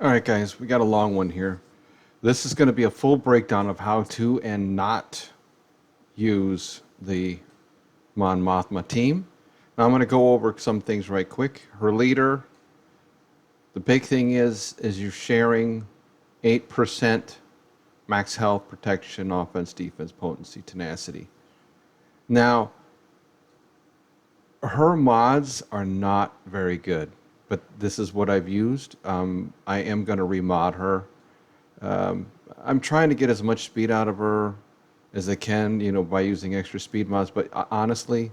All right, guys, we got a long one here. This is going to be a full breakdown of how to and not use the Mon Mothma team. Now I'm going to go over some things right quick. Her leader, the big thing is you're sharing 8% max health, protection, offense, defense, potency, tenacity. Now, her mods are not very good, but this is what I've used. I am going to remod her. Um, I'm trying to get as much speed out of her as I can, by using extra speed mods. But honestly,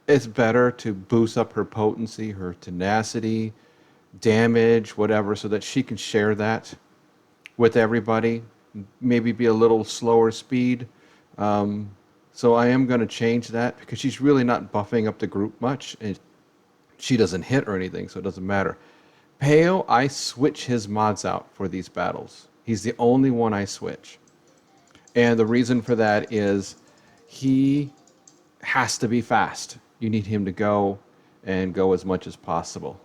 it's better to boost up her potency, her tenacity, damage, whatever, so that she can share that with everybody. Maybe be a little slower speed. Um, so I am going to change that because she's really not buffing up the group much, and she doesn't hit or anything, so it doesn't matter. Peo, I switch his mods out for these battles. He's the only one I switch. And the reason for that is he has to be fast. You need him to go and go as much as possible.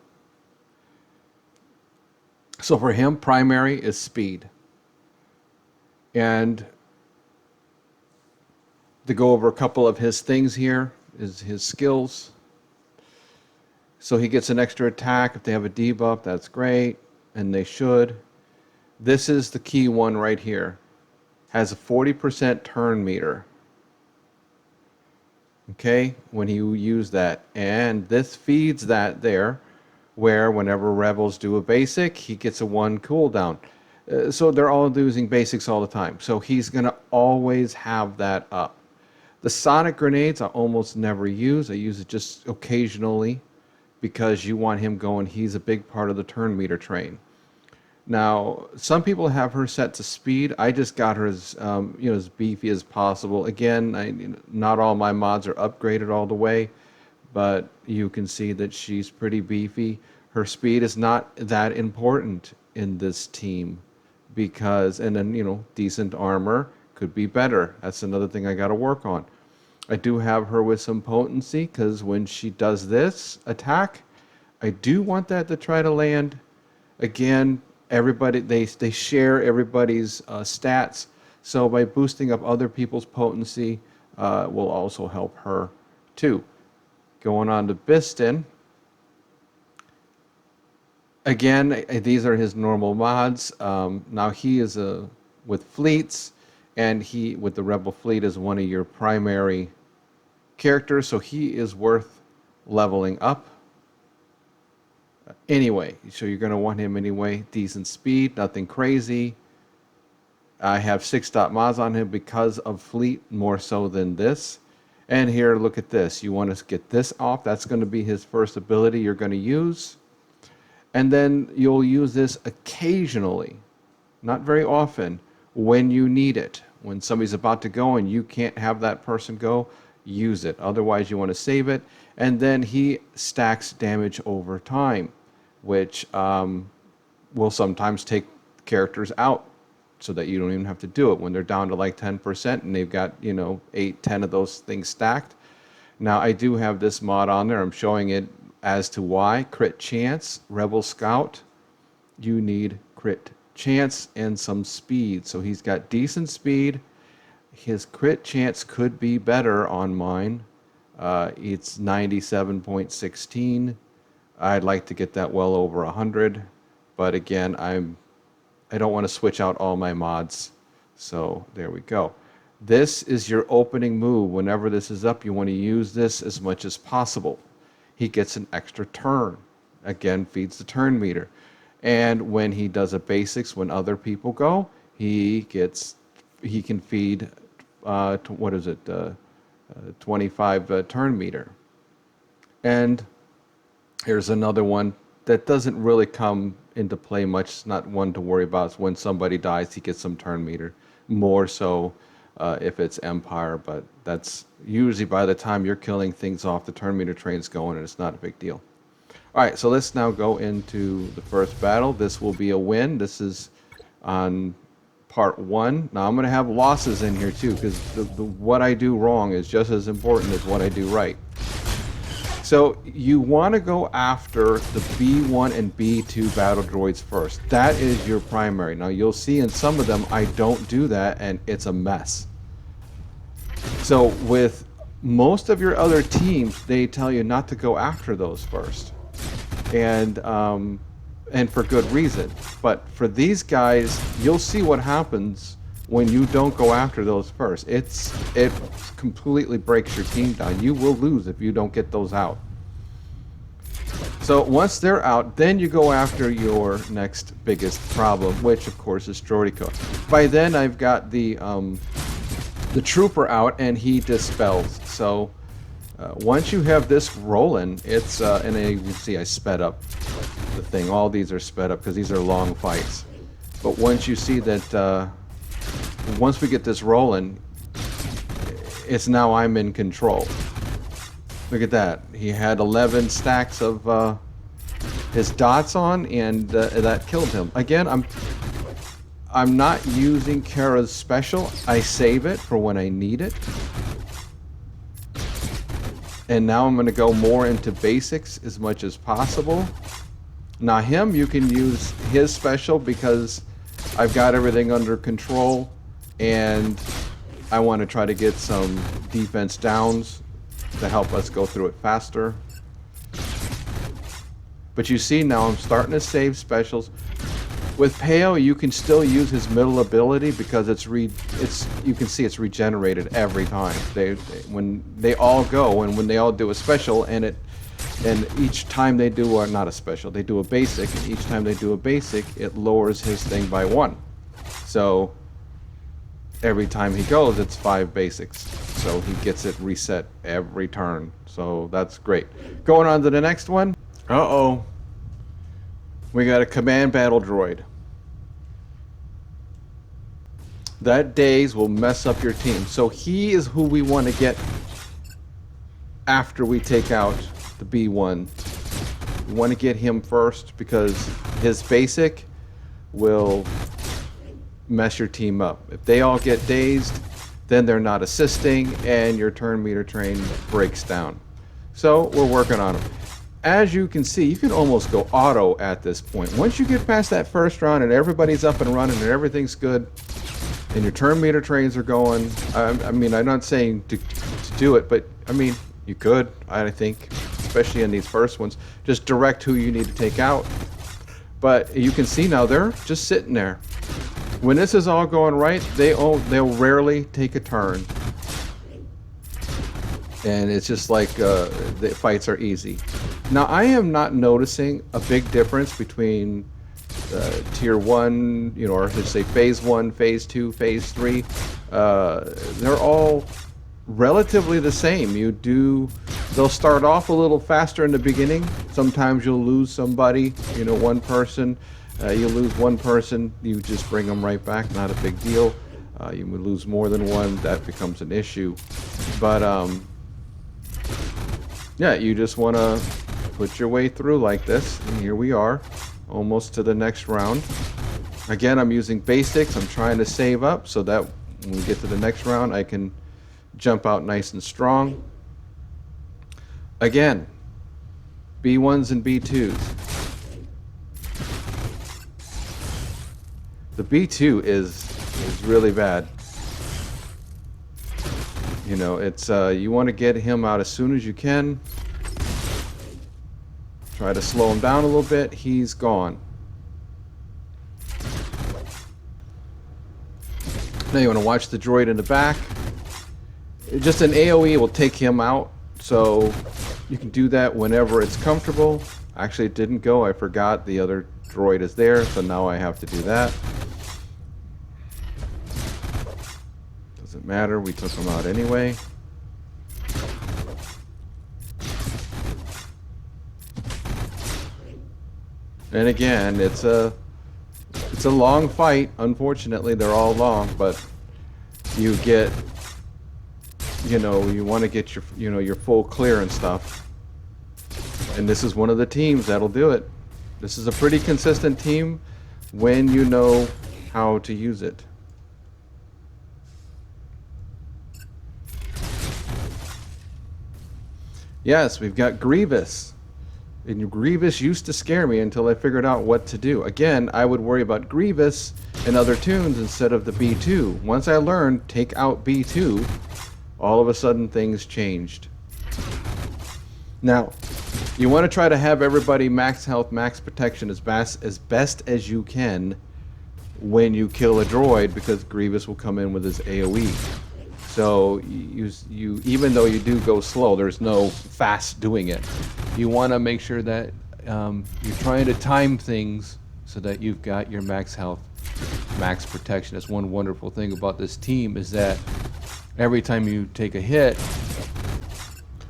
So for him, primary is speed. And to go over a couple of his things here is his skills. So he gets an extra attack. If they have a debuff, that's great, and they should. This is the key one right here. Has a 40% turn meter. Okay, when you use that. And this feeds that there, where whenever rebels do a basic, he gets a 1 cooldown. So they're all using basics all the time. So he's going to always have that up. The sonic grenades I almost never use. I use it just occasionally because you want him going. He's a big part of the turn meter train. Now, some people have her set to speed. I just got her as beefy as possible. Again, not all my mods are upgraded all the way, but you can see that she's pretty beefy. Her speed is not that important in this team because, and then, decent armor could be better. That's another thing I got to work on. I do have her with some potency because when she does this attack, I do want that to try to land. Again, everybody, they share everybody's stats, so by boosting up other people's potency will also help her too. Going on to Biston. Again, these are his normal mods. Now he is with fleets, and he with the Rebel fleet is one of your primary characters, so he is worth leveling up. Anyway, so you're going to want him anyway. Decent speed, nothing crazy. I have 6 mods on him because of fleet more so than this. And here, look at this. You want to get this off. That's going to be his first ability you're going to use. And then you'll use this occasionally, not very often, when you need it. When somebody's about to go and you can't have that person go, use it. Otherwise, you want to save it. And then he stacks damage over time, which will sometimes take characters out so that you don't even have to do it when they're down to like 10% and they've got 8, 10 of those things stacked. Now I do have this mod on there. I'm showing it as to why. Crit chance, Rebel Scout, you need crit chance and some speed. So he's got decent speed. His crit chance could be better on mine. It's 97.16. I'd like to get that well over 100, but again, I don't want to switch out all my mods. So there we go. This is your opening move. Whenever this is up, you want to use this as much as possible. He gets an extra turn. Again, feeds the turn meter. And when he does a basics, when other people go, he can feed 25 turn meter. And here's another one that doesn't really come into play much. It's not one to worry about. It's when somebody dies, he gets some turn meter. More so if it's Empire, but that's usually by the time you're killing things off, the turn meter train's going, and it's not a big deal. All right, so let's now go into the first battle. This will be a win. This is on part 1. Now I'm going to have losses in here too, because what I do wrong is just as important as what I do right. So you want to go after the B1 and B2 battle droids first. That is your primary. Now you'll see in some of them I don't do that, and it's a mess. So with most of your other teams, they tell you not to go after those first, and for good reason. But for these guys, you'll see what happens when you don't go after those first. It completely breaks your team down. You will lose if you don't get those out. So once they're out, then you go after your next biggest problem, which of course is Droidico. By then I've got the trooper out, and he dispels. So once you have this rolling, it's and you can see I sped up the thing. All these are sped up because these are long fights. But once you see that, once we get this rolling, it's now I'm in control. Look at that. He had 11 stacks of his dots on, and that killed him. Again, I'm not using Kara's special. I save it for when I need it. And now I'm going to go more into basics as much as possible. Now him, you can use his special because I've got everything under control, and I want to try to get some defense downs to help us go through it faster. But you see now I'm starting to save specials. With Peo, you can still use his middle ability because you can see it's regenerated every time. When they all go, and when they all do a special, and each time they do, or not a special, they do a basic, and each time they do a basic, it lowers his thing by 1. So every time he goes, it's 5 basics. So he gets it reset every turn. So that's great. Going on to the next one. Uh-oh. We got a command battle droid. That daze will mess up your team. So he is who we want to get after we take out the B1. We want to get him first because his basic will mess your team up. If they all get dazed, then they're not assisting, and your turn meter train breaks down. So we're working on them. As you can see, you can almost go auto at this point. Once you get past that first round and everybody's up and running and everything's good, and your turn meter trains are going, I mean, I'm not saying to do it, but I mean, you could, I think, especially in these first ones, just direct who you need to take out. But you can see now they're just sitting there. When this is all going right, they'll rarely take a turn. And it's just like the fights are easy. Now I am not noticing a big difference between tier 1, or let's say phase 1, phase 2, phase 3. They're all relatively the same. They'll start off a little faster in the beginning. Sometimes you'll lose somebody, one person. You lose one person, you just bring them right back, not a big deal. You would lose more than one, that becomes an issue. But yeah, you just want to put your way through like this, and here we are, almost to the next round. Again, I'm using basics. I'm trying to save up so that when we get to the next round, I can jump out nice and strong. Again, B1s and B2s. The B2 is really bad. It's you want to get him out as soon as you can. Try to slow him down a little bit. He's gone. Now you want to watch the droid in the back. Just an AoE will take him out, so you can do that whenever it's comfortable. Actually, it didn't go. I forgot the other droid is there, so now I have to do that. Doesn't matter, we took him out anyway. And again, it's a long fight. Unfortunately, they're all long, but you get, you want to get your full clear and stuff. And this is one of the teams that'll do it. This is a pretty consistent team when you know how to use it. Yes, we've got Grievous. And Grievous used to scare me until I figured out what to do. Again, I would worry about Grievous and other tunes instead of the B2. Once I learned take out B2, all of a sudden things changed. Now, you want to try to have everybody max health, max protection as best as you can when you kill a droid, because Grievous will come in with his AoE. So you even though you do go slow, there's no fast doing it. You want to make sure that you're trying to time things so that you've got your max health, max protection. That's one wonderful thing about this team, is that every time you take a hit,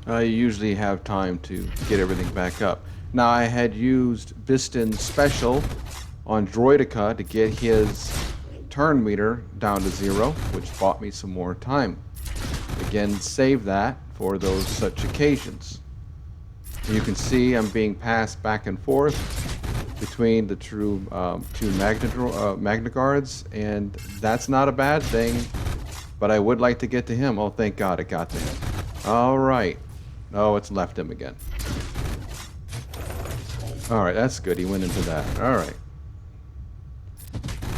you usually have time to get everything back up. Now, I had used Biston's special on Droideka to get his turn meter down to 0, which bought me some more time. Again, save that for those such occasions. You can see I'm being passed back and forth between the two Magna Guards, and that's not a bad thing, but I would like to get to him. Oh, thank God it got to him. All right. Oh, it's left him again. All right, that's good. He went into that. All right.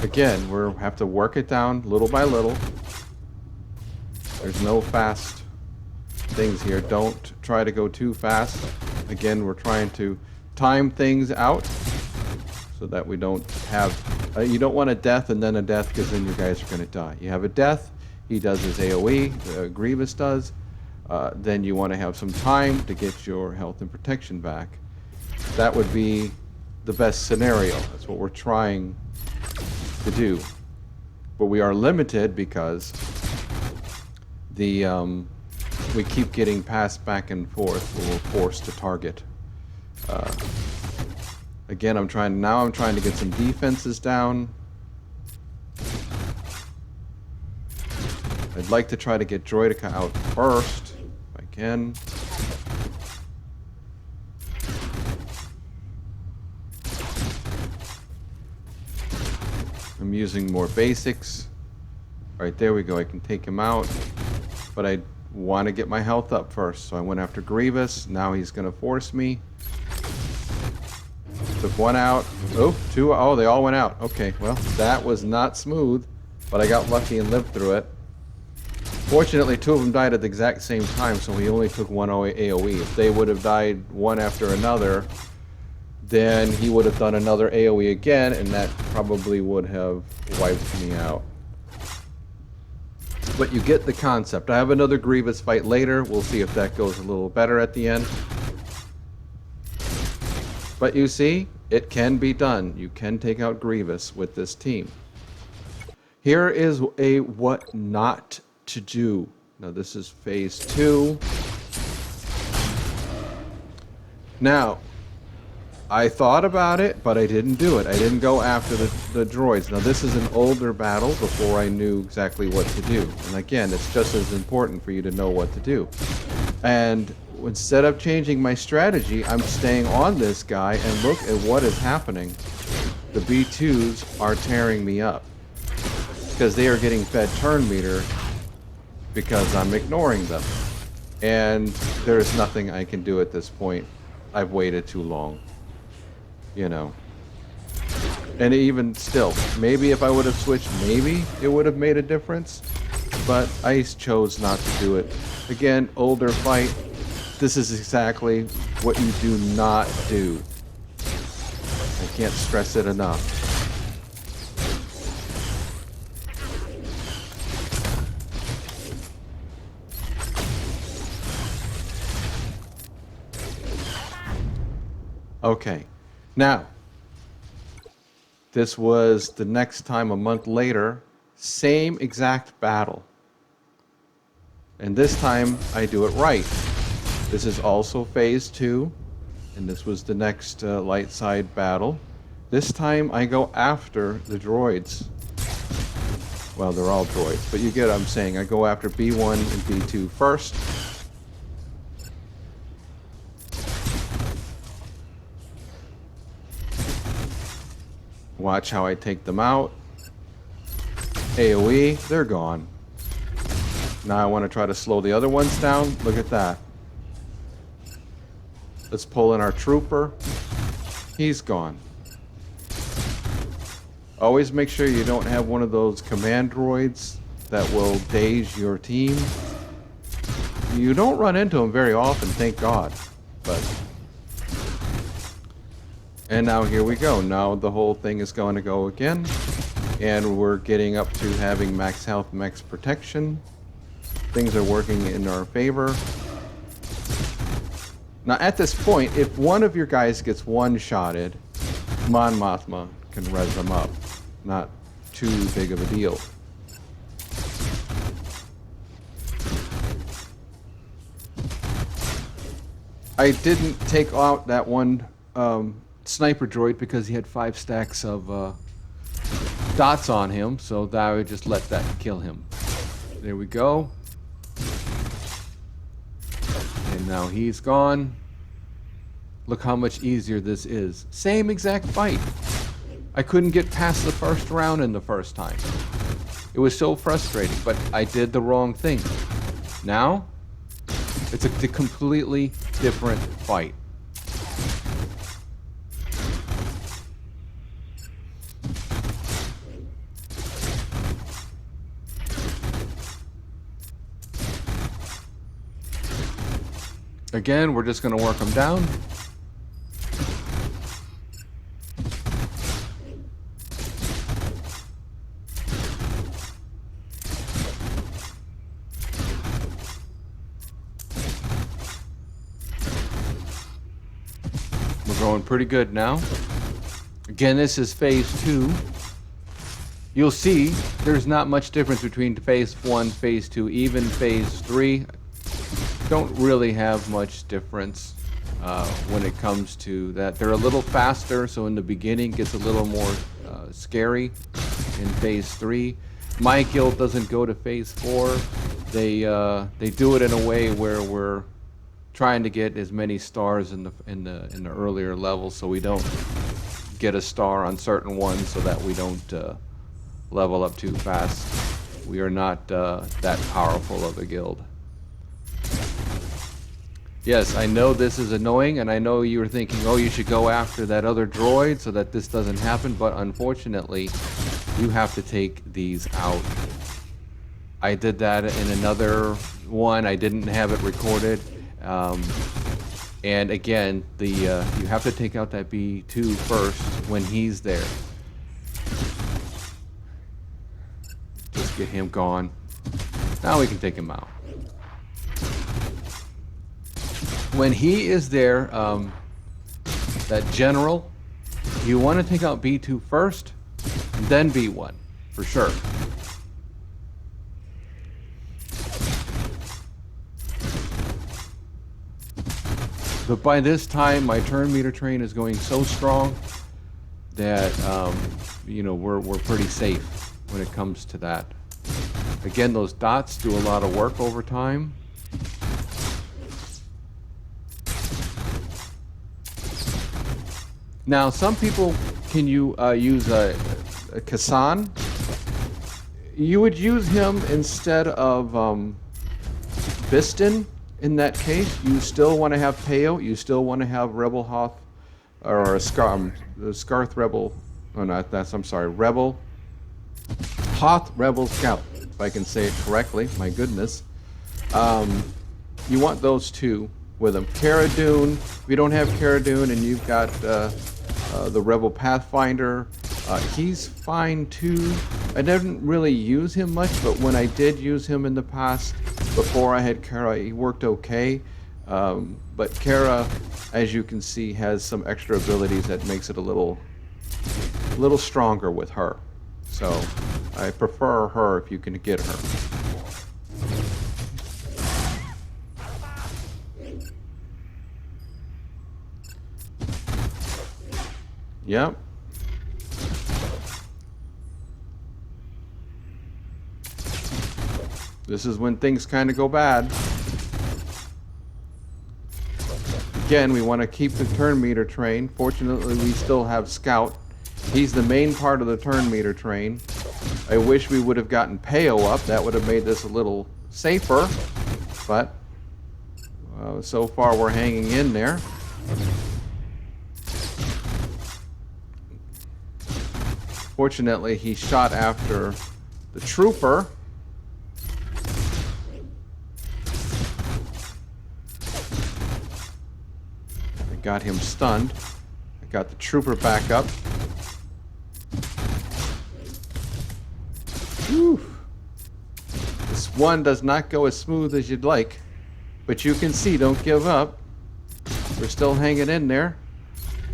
Again, we'll have to work it down little by little. There's no fast things here. Don't try to go too fast. Again, we're trying to time things out so that we don't have... you don't want a death and then a death, because then your guys are going to die. You have a death, he does his AoE, Grievous does. Then you want to have some time to get your health and protection back. That would be the best scenario. That's what we're trying to do. But we are limited because we keep getting passed back and forth. We're forced to target. Again, I'm trying to get some defenses down. I'd like to try to get Droideka out first, if I can. I'm using more basics. All right, there we go. I can take him out, but I want to get my health up first. So I went after Grievous. Now he's going to force me. Took one out. Oh, two. Oh, they all went out. Okay, well, that was not smooth, but I got lucky and lived through it. Fortunately, two of them died at the exact same time, so he only took one AoE. If they would have died one after another, then he would have done another AoE again, and that probably would have wiped me out. But you get the concept. I have another Grievous fight later. We'll see if that goes a little better at the end. But you see, it can be done. You can take out Grievous with this team. Here is a what not to do. Now this is phase 2. Now, I thought about it, but I didn't do it. I didn't go after the droids. Now this is an older battle before I knew exactly what to do. And again, it's just as important for you to know what to do. And instead of changing my strategy, I'm staying on this guy, and look at what is happening. The B2s are tearing me up because they are getting fed turn meter because I'm ignoring them. And there's nothing I can do at this point. I've waited too long. You know. And even still, maybe if I would have switched, maybe it would have made a difference. But I chose not to do it. Again, older fight. This is exactly what you do not do. I can't stress it enough. Okay, now, this was the next time a month later, same exact battle. And this time I do it right. This is also phase 2, and this was the next light side battle. This time I go after the droids. Well, they're all droids, but you get what I'm saying. I go after B1 and B2 first. Watch how I take them out. AoE, they're gone. Now I want to try to slow the other ones down. Look at that. Let's pull in our trooper. He's gone. Always make sure you don't have one of those command droids that will daze your team. You don't run into them very often, thank God. But and now here we go. Now the whole thing is going to go again. And we're getting up to having max health, max protection. Things are working in our favor. Now at this point, if one of your guys gets one-shotted, Mon Mothma can res them up. Not too big of a deal. I didn't take out that one sniper droid because he had 5 stacks of dots on him, so that I would just let that kill him. There we go. And now he's gone. Look how much easier this is. Same exact fight. I couldn't get past the first round in the first time. It was so frustrating, but I did the wrong thing. Now, it's a completely different fight. Again, we're just going to work them down. We're going pretty good now. Again, this is phase 2. You'll see there's not much difference between phase 1, phase 2, even phase 3. Don't really have much difference when it comes to that. They're a little faster, so in the beginning it gets a little more scary in phase 3. My guild doesn't go to phase 4. They do it in a way where we're trying to get as many stars in the earlier levels, so we don't get a star on certain ones, so that we don't level up too fast. We are not that powerful of a guild. Yes, I know this is annoying, and I know you were thinking, oh, you should go after that other droid so that this doesn't happen, but unfortunately, you have to take these out. I did that in another one. I didn't have it recorded. And again, you have to take out that B2 first when he's there. Just get him gone. Now we can take him out. When he is there, that general, you want to take out B2 first, then B1, for sure. But by this time, my turn meter train is going so strong that, you know, we're pretty safe when it comes to that. Again, those dots do a lot of work over time. Now, some people can use a Kassan. You would use him instead of Biston. In that case, you still want to have Peo. You still want to have Rebel Hoth, or a Scarth Rebel. Oh, not that's. I'm sorry, Rebel Hoth Rebel Scout. If I can say it correctly. My goodness. You want those two with him. Cara Dune. If you don't have Cara Dune and you've got the Rebel Pathfinder, he's fine too. I didn't really use him much, but when I did use him in the past, before I had Cara, he worked okay. But Cara, as you can see, has some extra abilities that makes it a little stronger with her. So I prefer her if you can get her. Yep. This is when things kind of go bad. Again, we want to keep the turn meter train. Fortunately, we still have Scout. He's the main part of the turn meter train. I wish we would have gotten Peo up. That would have made this a little safer. But so far we're hanging in there. Fortunately, he shot after the trooper. I got him stunned. I got the trooper back up. Whew. This one does not go as smooth as you'd like, but you can see, don't give up. We're still hanging in there.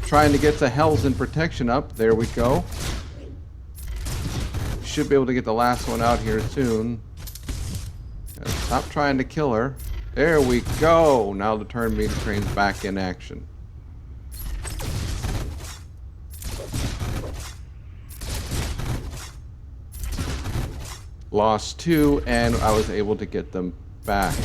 Trying to get the Hells in protection up. There we go. Should be able to get the last one out here soon. Stop trying to kill her. There we go. Now the turn meter train's back in action. Lost 2, and I was able to get them back.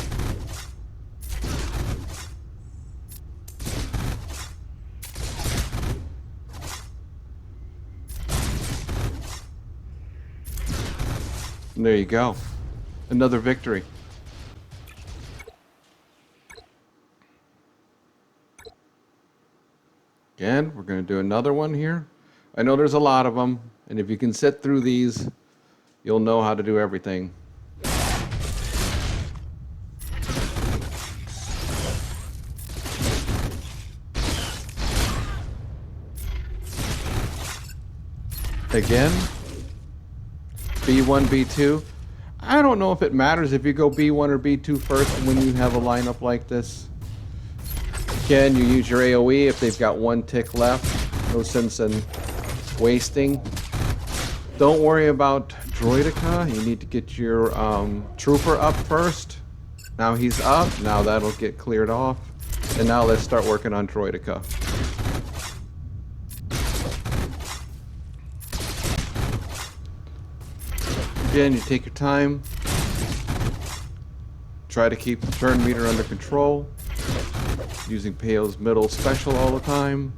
And there you go. Another victory. Again, we're going to do another one here. I know there's a lot of them, and if you can sit through these, you'll know how to do everything. Again, B1, B2. I don't know if it matters if you go B1 or B2 first when you have a lineup like this. Again, you use your AoE if they've got 1 tick left. No sense in wasting. Don't worry about Droideka. You need to get your trooper up first. Now he's up. Now that'll get cleared off. And now let's start working on Droideka. Again, you take your time. Try to keep the turn meter under control. Using Pale's middle special all the time.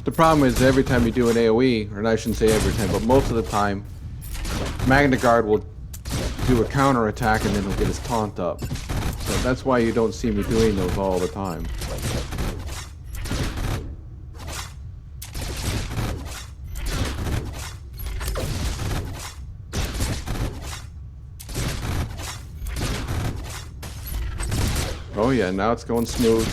The problem is every time you do an AoE, or I shouldn't say every time, but most of the time, Magna Guard will do a counter attack and then he'll get his taunt up. So that's why you don't see me doing those all the time. Oh yeah, now it's going smooth.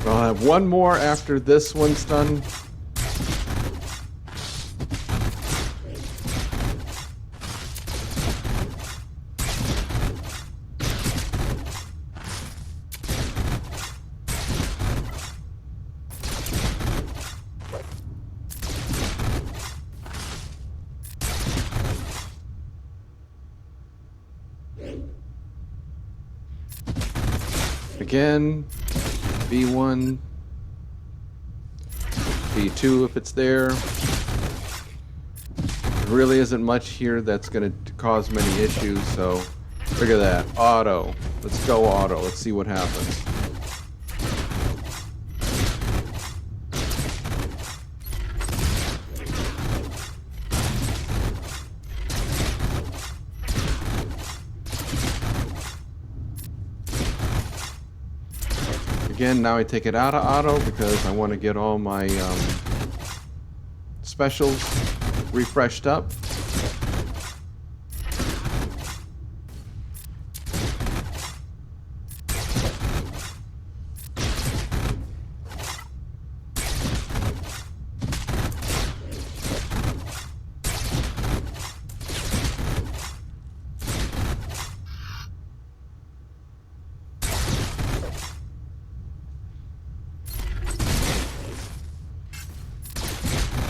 I'll have one more after this one's done. Again, B1, B2 if it's there. There really isn't much here that's going to cause many issues, so look at that. Auto. Let's go auto. Let's see what happens. Again, now I take it out of auto because I want to get all my specials refreshed up.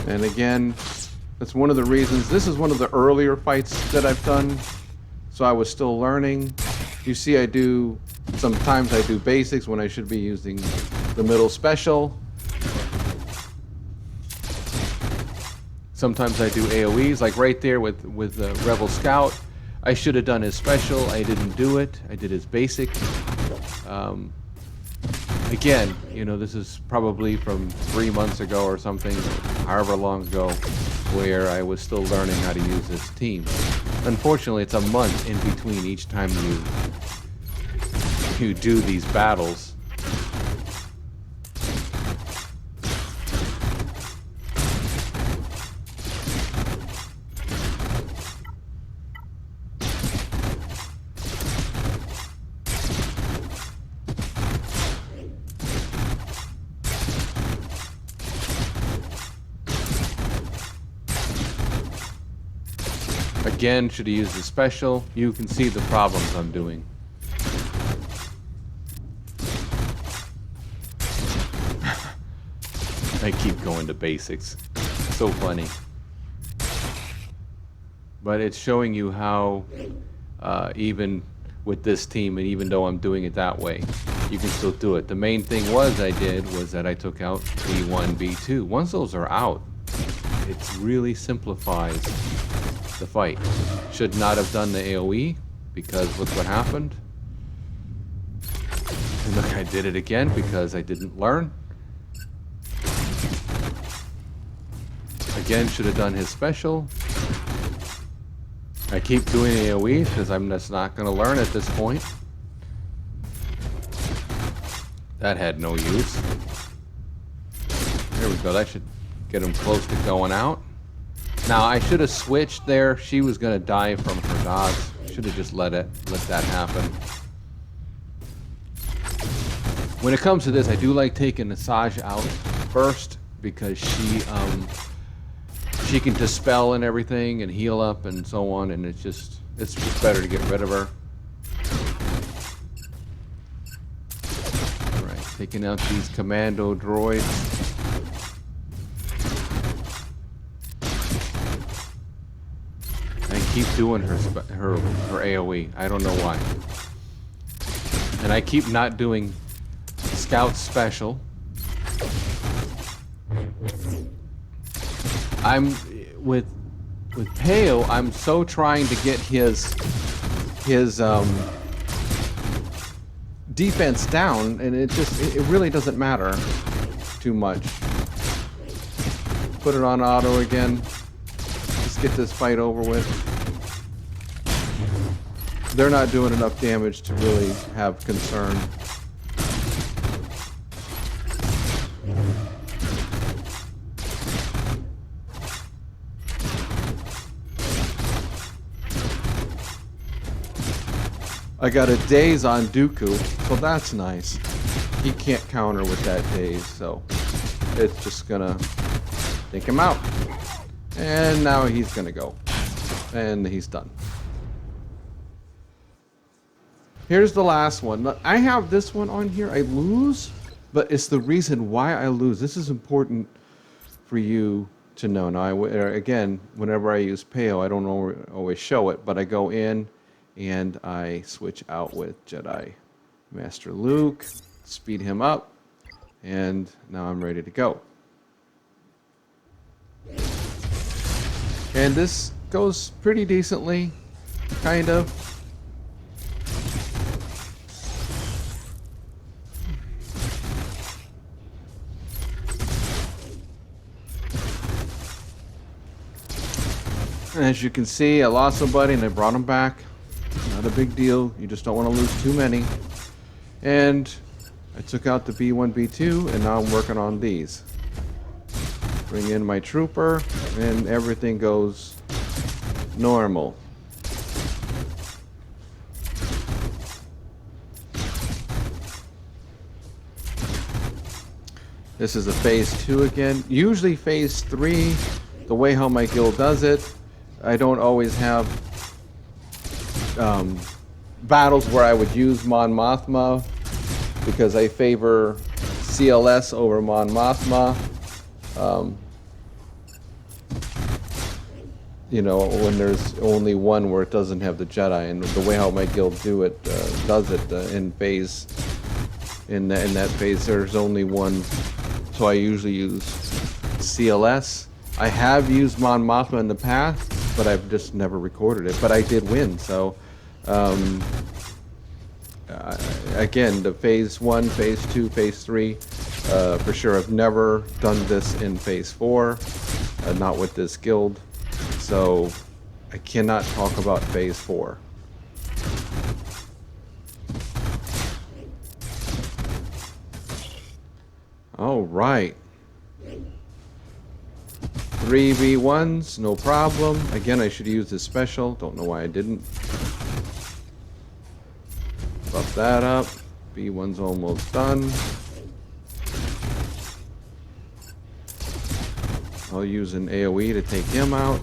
And again, that's one of the reasons. This is one of the earlier fights that I've done, so I was still learning. You see, sometimes I do basics when I should be using the middle special. Sometimes I do AoEs, like right there with Rebel Scout. I should have done his special. I didn't do it. I did his basic. Again, you know, this is probably from 3 months ago or something, however long ago, where I was still learning how to use this team. Unfortunately, it's a month in between each time you do these battles. Again, should have used the special. You can see the problems I'm doing. I keep going to basics. So funny. But it's showing you how, even with this team, and even though I'm doing it that way, you can still do it. The main thing was that I took out B1, B2. Once those are out, it really simplifies the fight. Should not have done the AoE, because look what happened. And look, I did it again because I didn't learn. Again, should have done his special. I keep doing AoE because I'm just not going to learn at this point. That had no use. There we go. That should get him close to going out. Now, I should have switched there. She was going to die from her dodge. Should have just let that happen. When it comes to this, I do like taking Asajj out first because she can dispel and everything and heal up and so on, and it's just better to get rid of her. All right, taking out these commando droids. Keep doing her AoE. I don't know why. And I keep not doing Scout special. I'm with Peo, I'm so trying to get his defense down, and it really doesn't matter too much. Put it on auto again. Just get this fight over with. They're not doing enough damage to really have concern. I got a daze on Dooku, so that's nice. He can't counter with that daze, so it's just gonna take him out. And now he's gonna go. And he's done. Here's the last one. I have this one on here. I lose, but it's the reason why I lose. This is important for you to know. Now, again, whenever I use Peo, I don't always show it, but I go in and I switch out with Jedi Master Luke, speed him up, and now I'm ready to go. And this goes pretty decently, kind of. As you can see, I lost somebody and I brought him back. Not a big deal. You just don't want to lose too many. And I took out the B1, B2, and now I'm working on these. Bring in my trooper, and everything goes normal. This is a phase 2 again. Usually phase 3, the way how my guild does it, I don't always have battles where I would use Mon Mothma because I favor CLS over Mon Mothma. You know, when there's only one where it doesn't have the Jedi, and the way how my guild does it in that phase, there's only one. So I usually use CLS I have used Mon Mothma in the past, but I've just never recorded it. But I did win, so again, the phase 1, phase 2, phase 3, for sure. I've never done this in phase 4, not with this guild, so I cannot talk about phase 4. All right. 3v1s, no problem. Again, I should use this special. Don't know why I didn't. Buff that up. B1's almost done. I'll use an AoE to take him out.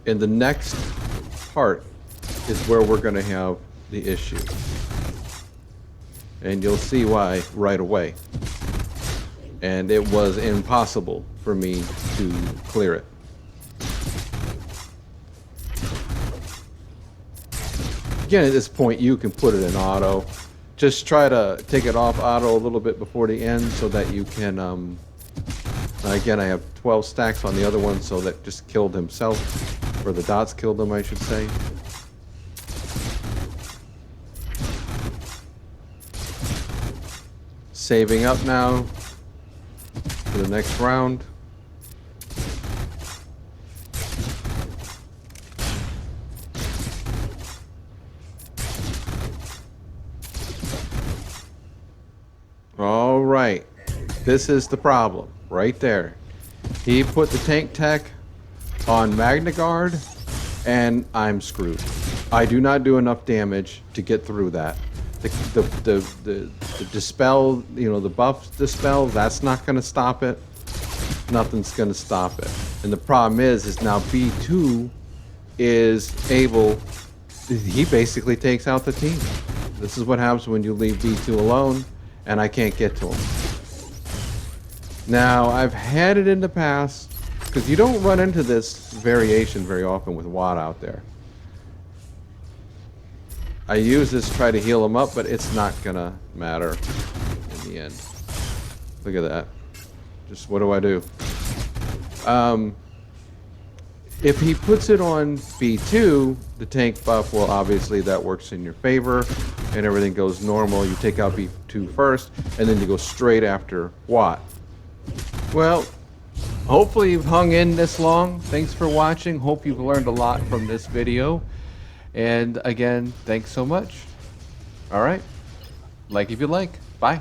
And the next part is where we're going to have the issue. And you'll see why right away. And it was impossible for me to clear it. Again, at this point, you can put it in auto. Just try to take it off auto a little bit before the end so that you can... again, I have 12 stacks on the other one, so that just killed himself. Or the dots killed him, I should say. Saving up now for the next round. All right, this is the problem right there. He put the tank tech on Magna Guard, and I'm screwed. I do not do enough damage to get through that. The dispel, you know, the buff dispel, that's not going to stop it. Nothing's going to stop it. And the problem is now B2 is able, he basically takes out the team. This is what happens when you leave B2 alone, and I can't get to him. Now, I've had it in the past, because you don't run into this variation very often with Watt out there. I use this to try to heal him up, but it's not gonna matter in the end. Look at that. Just what do I do? If he puts it on B2, the tank buff, well, obviously that works in your favor, and everything goes normal. You take out B2 first, and then you go straight after Watt. Well, hopefully you've hung in this long. Thanks for watching. Hope you've learned a lot from this video. And again, thanks so much. All right. Like if you like. Bye.